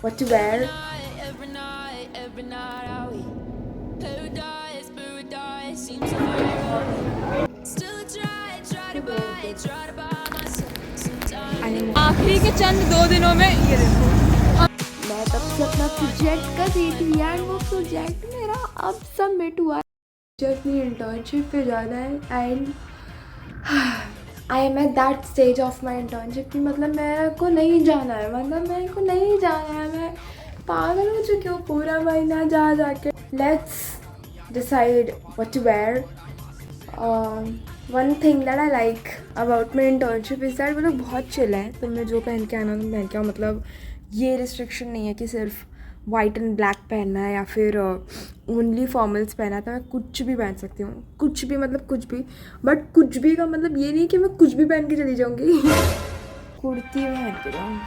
what to wear. आखिरी के चंद 2 दिनों में ये देखो मैं तब से अपना प्रोजेक्ट कर रही थी यार, वो प्रोजेक्ट मेरा अब सबमिट हुआ। मुझे अपनी इंटर्नशिप पे जाना है and I M at that stage of my internship कि मतलब मेरे को नहीं जाना है, मतलब मेरे को नहीं जाना है। मैं पागल हो चुकी हूँ पूरा महीना जा जाके। Let's decide what to wear. One thing that I like about my internship is that वो लोग बहुत चिल है। तुमने जो पहन के आना तुम पहन के आओ, मतलब ये रिस्ट्रिक्शन नहीं है कि सिर्फ वाइट एंड ब्लैक पहनना है या फिर ओनली फॉर्मल्स पहना है। तो मैं कुछ भी पहन सकती हूँ, कुछ भी मतलब कुछ भी। बट कुछ भी का मतलब ये नहीं कि मैं कुछ भी पहन के चली जाऊँगी। कुर्ती पहन के जाऊँ,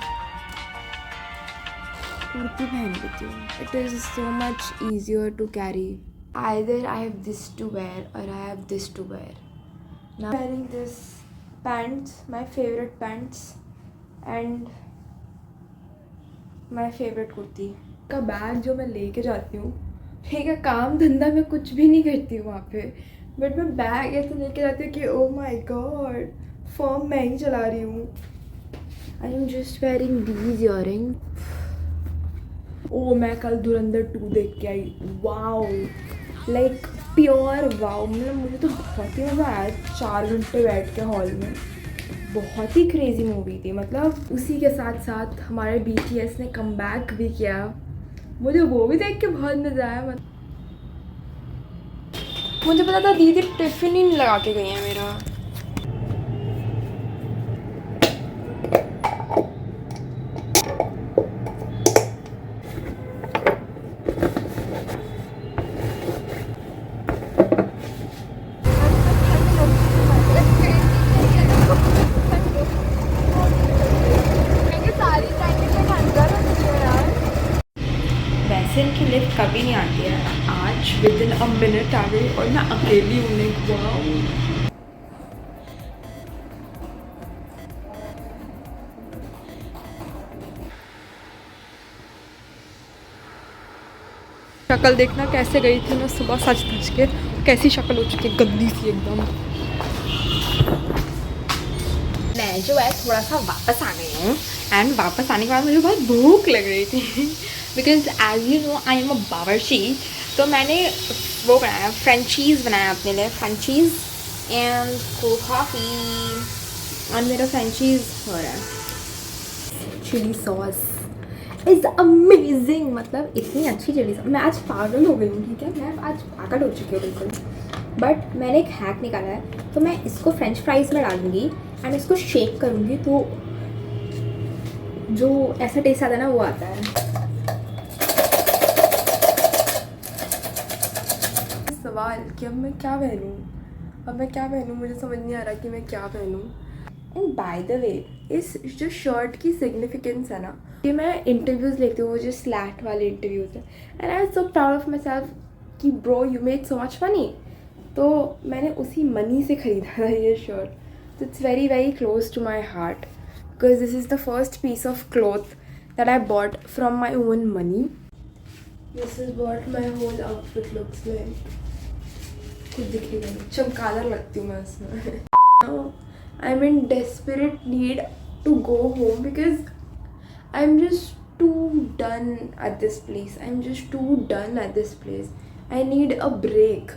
कुर्ती पहन लेती हूँ। It is so much easier to carry. Either I have this to wear or I have this to wear. Now wearing this pants, my favorite pants and my favorite kurti का बैग जो मैं लेके जाती हूँ। ठीक है, काम धंधा मैं कुछ भी नहीं करती हूँ वहाँ पे, बट मैं बैग ऐसे लेके जाती हूँ कि ओ माय गॉड फॉर्म मैं ही चला रही हूँ। I am just wearing these earring. ओ मैं कल धुरंधर 2 देख के आई, वाओ लाइक प्योर वाओ। मतलब मुझे तो बहुत ही मज़ा आया 4 घंटे बैठ के हॉल में। बहुत ही क्रेज़ी मूवी थी। मतलब उसी के साथ साथ हमारे BTS ने कम बैक भी किया, मुझे वो भी देख के बहुत मज़ा आया। मतलब मुझे पता था दीदी टिफ़िन ही नहीं लगा के गई है मेरा। वैसे इनकी लिफ्ट कभी नहीं आती है, आज विद इन अ मिनट आ गई और मैं अकेली हूँ। वाओ शक्ल देखना कैसे गई थी मैं सुबह सच धज के, कैसी शक्ल हो चुकी है, गंदी सी एकदम। मैं जो है थोड़ा सा वापस आ गई हूँ एंड वापस आने के बाद मुझे बहुत भूख लग रही थी because as you know I am a बावर्ची। तो मैंने वो बनाया, फ्रेंचीज़ बनाया अपने लिए, फ्रेंचीज़ एंड कोल्ड कॉफ़ी। और मेरा फ्रेंचीज़ हो रहा है। Chilli sauce is amazing. मतलब इतनी अच्छी चिली सॉस, मैं आज पागल हो गई हूँ। ठीक है, मैं आज पागल हो चुकी हूँ बिल्कुल। बट मैंने एक हैक निकाला है, तो मैं इसको फ्रेंच फ्राइज़ में डालूंगी एंड इसको शेक करूँगी तो जो ऐसा टेस्ट आता है ना वो आता है। सवाल कि अब मैं क्या पहनूँ, अब मैं क्या पहनूँ, मुझे समझ नहीं आ रहा कि मैं क्या पहनूँ। एंड बाय द वे इस जो शर्ट की सिग्निफिकेंस है ना, कि मैं इंटरव्यूज़ लेती हूँ, वो जो स्लैट वाले इंटरव्यूज़ हैं, and I am so proud of myself कि bro you made so much money. तो मैंने उसी मनी से ख़रीदा था ये शर्ट। तो it's very very close to my heart because this is the first piece of cloth that I bought from my own money. This is what my whole outfit looks like. खुद दिखेगा नहीं, चमकादड़ लगती हूँ मैं उसमें। I'm in desperate need to go home because I'm just too done at this place. I'm just too done at this place. I need a break.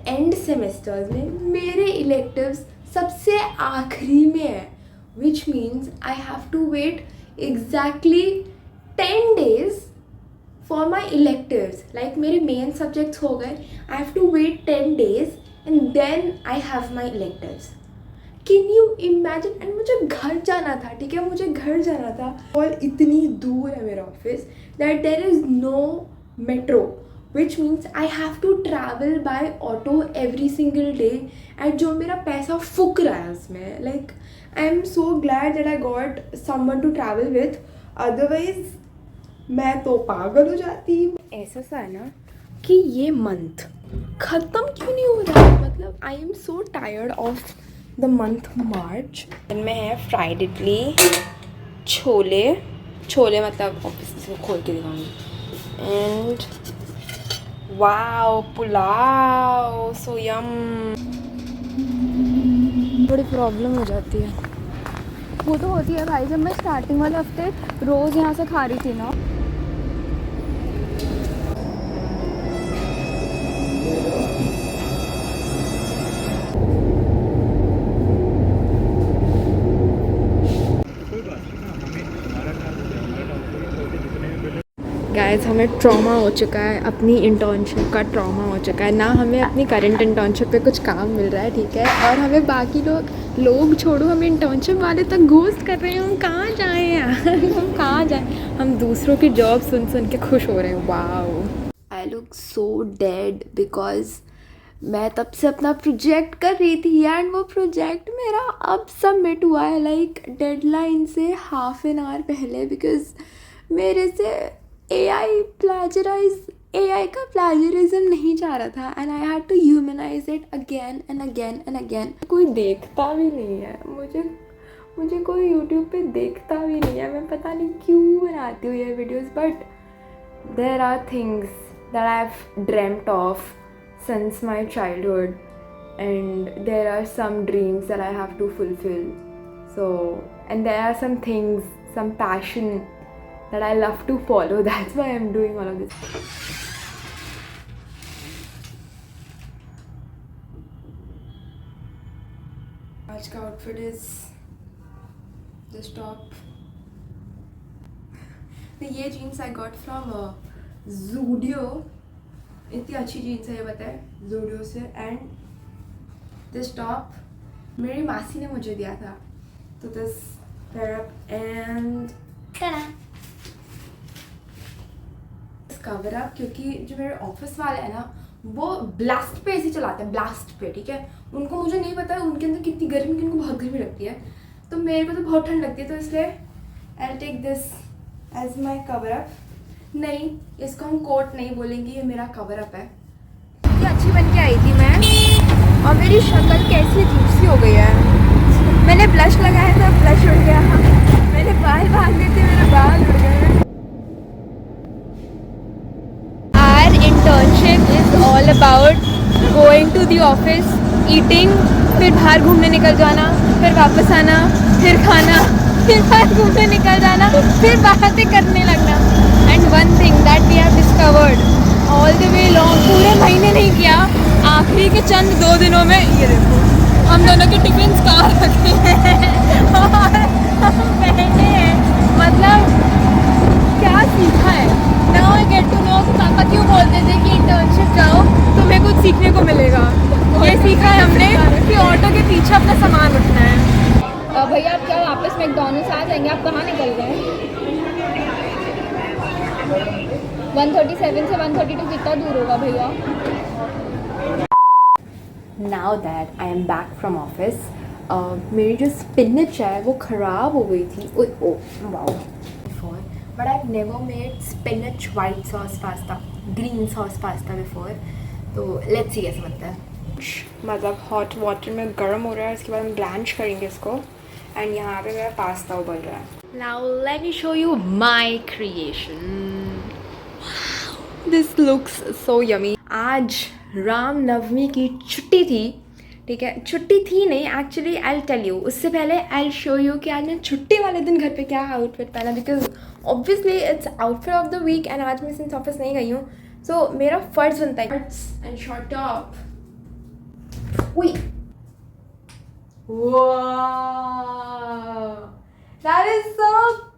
End semesters में मेरे electives सबसे आखिरी में है, which means I have to wait exactly 10 days for my electives. Like मेरे main subjects हो गए, I have to wait 10 days and then I have my electives. Can you imagine. And मुझे घर जाना था, ठीक है, मुझे घर जाना था और इतनी दूर है मेरा office that there is no metro, which means I have to travel by auto every single day. And जो मेरा पैसा फूक रहा है उसमें, like I am so glad that I got someone to travel with, otherwise मैं तो पागल हो जाती। ऐसा सा है ना कि ये मंथ ख़त्म क्यों नहीं हो रहा है। मतलब I am so tired of the month March. इनमें है फ्राइड इडली, छोले छोले मतलब ऑब्वियसली खोल के दिखाऊंगी. एंड वाओ पुलाव सो यम. बड़ी प्रॉब्लम हो जाती है. वो तो होती है भाई. जब मैं स्टार्टिंग वाले हफ्ते रोज़ यहाँ से खा रही थी ना, गाइस हमें ट्रॉमा हो चुका है. अपनी इंटर्नशिप का ट्रॉमा हो चुका है. ना हमें अपनी करंट इंटर्नशिप पे कुछ काम मिल रहा है, ठीक है, और हमें बाकी लोग छोड़ो, हमें इंटर्नशिप वाले तक घोस्ट कर रहे हैं. हम कहाँ जाएं यार. हम कहाँ जाएं. हम दूसरों की जॉब सुन सुन के खुश हो रहे हैं. Wow I look so dead because मैं तब से अपना प्रोजेक्ट कर रही थी एंड वो प्रोजेक्ट मेरा अब सबमिट हुआ है लाइक डेडलाइन से हाफ एन आवर पहले. बिकॉज मेरे से AI का प्लेजरिज्म नहीं चाह रहा था and I had to humanise it again and again and again. कोई देखता भी नहीं है मुझे कोई यूट्यूब पे देखता भी नहीं है. मैं पता नहीं क्यों बनाती हूँ ये videos, but there are things that I have dreamed of since my childhood and there are some dreams that I have to fulfill. So and there are some things, some passion that I love to follow. That's why I'm doing all of this. आज का outfit is this top. ये jeans I got from Zudio. इतनी अच्छी jeans है ये पता है ज़ूडियो से. एंड दिस टॉप मेरी मासी ने मुझे दिया था. तो this pair up and cover up, क्योंकि जो मेरे ऑफिस वाले हैं ना वो ब्लास्ट पे ऐसे चलाते हैं, ब्लास्ट पे, ठीक है. उनको मुझे नहीं पता है उनके अंदर कितनी गर्मी, क्योंकि उनको बहुत गर्मी लगती है. तो मेरे को तो बहुत ठंड लगती है, तो इसलिए I will take this as my cover up. नहीं, इसको हम कोट नहीं बोलेंगे, ये मेरा कवर अप है. इतनी अच्छी बन के आई थी मैं और मेरी शक्ल कैसी अजीब सी हो गई है. मैंने ब्लश लगाया था, ब्लश उड़ गया. मैंने बाल बांधे थे, मेरे बाल उड़ गए. Our internship is all about going to the office, eating, फिर बाहर घूमने निकल जाना, फिर वापस आना, फिर खाना, फिर बाहर घूमने निकल जाना, फिर बातें करने लगना. And one thing that we have discovered all the way long, पूरे महीने नहीं किया, आखिरी के चंद 2 दिनों में ये देखो हम दोनों के टिफिन कहाँ रखे हैं और हम बैठे हैं. मतलब क्या सीखा है. Now I get to know पापा क्यों बोलते थे कि इंटर्नशिप जाओ तुम्हें कुछ सीखने को मिलेगा. ये सीखा है हमने कि ऑटो के पीछे अपना सामान रखना है. भैया आप क्या वापस मैकडॉनल्ड्स आ जाएंगे? आप कहाँ निकल गए? 137 से 132 कितना दूर होगा भैया? Now that I am back from office, मेरी जो स्पिनच है वो ख़राब हो गई थी. Wow. Before, but I've never made spinach white sauce pasta, green sauce pasta before. तो let's see कैसे बनता है. मतलब हॉट वाटर में गर्म हो रहा है, इसके बाद हम ब्लैंच करेंगे इसको. एंड यहाँ पे मेरा पास्ता उबल रहा है. Now let me show you my creation. This looks so yummy. आज राम नवमी की छुट्टी थी, ठीक है. छुट्टी थी नहीं actually, I will tell you. उससे पहले आई विल शो यू कि आज मैं छुट्टी वाले दिन घर पे क्या आउटफिट पहना, because obviously it's outfit of the week and आज मैं सिंस ऑफिस नहीं गई हूँ. सो मेरा फ़र्ज़ बनता है and short top. Wait. Wow. That is so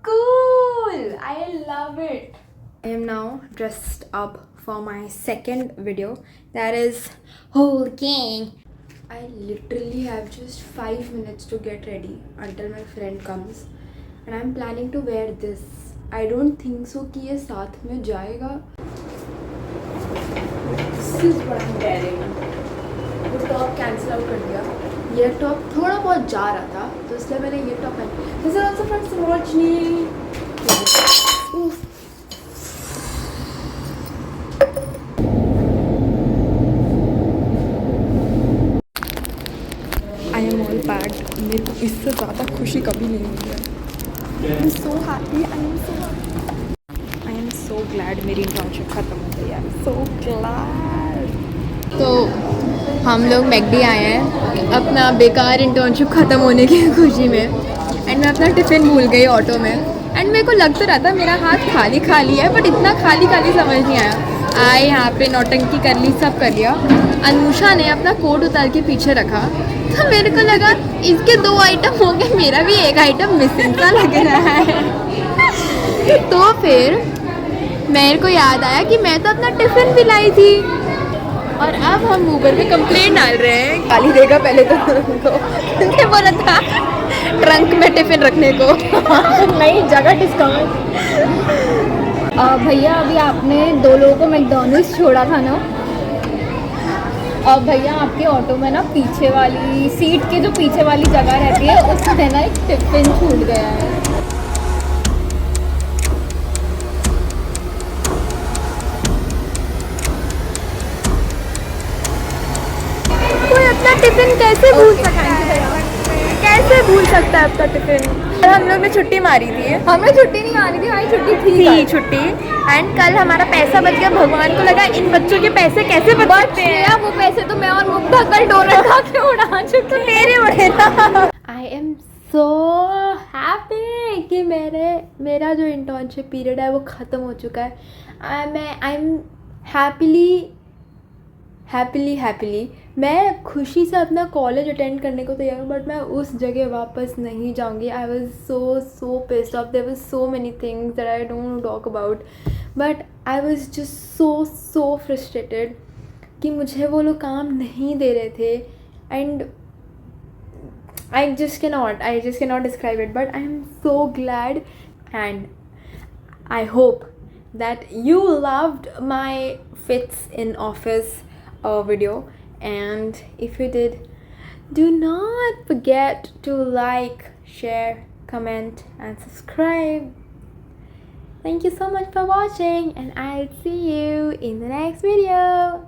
cool. I love it. I am now dressed up for my second video. That is whole gang. I literally have just 5 minutes to get ready until my friend comes. And I'm planning to wear this. I don't think so कि ये साथ में जाएगा. This is what I'm wearing. वो top cancel out कर दिया. ये top थोड़ा बहुत जा रहा था तो इसलिए मैंने ये टॉप पहना. This is also from Sarojini. I am all packed. मेरे को इससे ज़्यादा खुशी कभी नहीं हुई है. I'm so happy. I am so glad मेरी इंटर्नशिप ख़त्म हो गई है, सो ग्लैड। तो हम लोग मैकडी आए हैं अपना बेकार इंटर्नशिप ख़त्म होने की खुशी में, एंड मैं अपना टिफ़िन भूल गई ऑटो में, एंड मेरे को लग तो रहा था मेरा हाथ खाली खाली है, बट इतना खाली खाली समझ नहीं आया। आए यहाँ पे नौटंकी कर ली, सब कर लिया। अनुषा ने अपना कोट उतार के पीछे रखा, तो मेरे को लगा इसके 2 आइटम हो गए, मेरा भी एक आइटम मिसिंग सा लग रहा है। तो फिर मेरे को याद आया कि मैं तो अपना टिफ़िन भी लाई थी, और अब हम ऊबर पे कंप्लेंट डाल रहे हैं। गाली देगा पहले तो उनको, क्योंकि बोला था ट्रंक में टिफ़िन रखने को। नई जगह डिस्कवर। भैया अभी आपने 2 लोगों को मैकडॉनल्ड्स छोड़ा था ना, अब भैया आपके ऑटो में ना पीछे वाली सीट के जो पीछे वाली जगह रहती है उसमें ना एक टिफ़िन छूट गया है। कोई अपना टिफिन कैसे भूल सकता है? कैसे भूल सकता है अपना टिफिन? कल हम लोग ने छुट्टी मारी थी। हमें छुट्टी नहीं मारी थी, हमारी छुट्टी थी कल। छुट्टी, एंड कल हमारा पैसा बच गया। भगवान को लगा इन बच्चों के पैसे कैसे बच सकते हैं। वो पैसे तो मैं और मुग्धा कल डोनट खा के उड़ा चुके हैं। तेरे बड़े ना। आई एम सो हैप्पी कि मेरा जो इंटर्नशिप पीरियड है वो ख़त्म हो चुका है। आई एम हैप्पीली मैं खुशी से अपना कॉलेज अटेंड करने को तैयार हूँ, बट मैं उस जगह वापस नहीं जाऊँगी। I was so pissed off, there was so many things that I don't talk about, but I was just so frustrated कि मुझे वो लोग काम नहीं दे रहे थे, and I just cannot describe it, but I am so glad, and I hope that you loved my fits in office video, and if you did, do not forget to like, share, comment and subscribe. Thank you so much for watching, and I'll see you in the next video.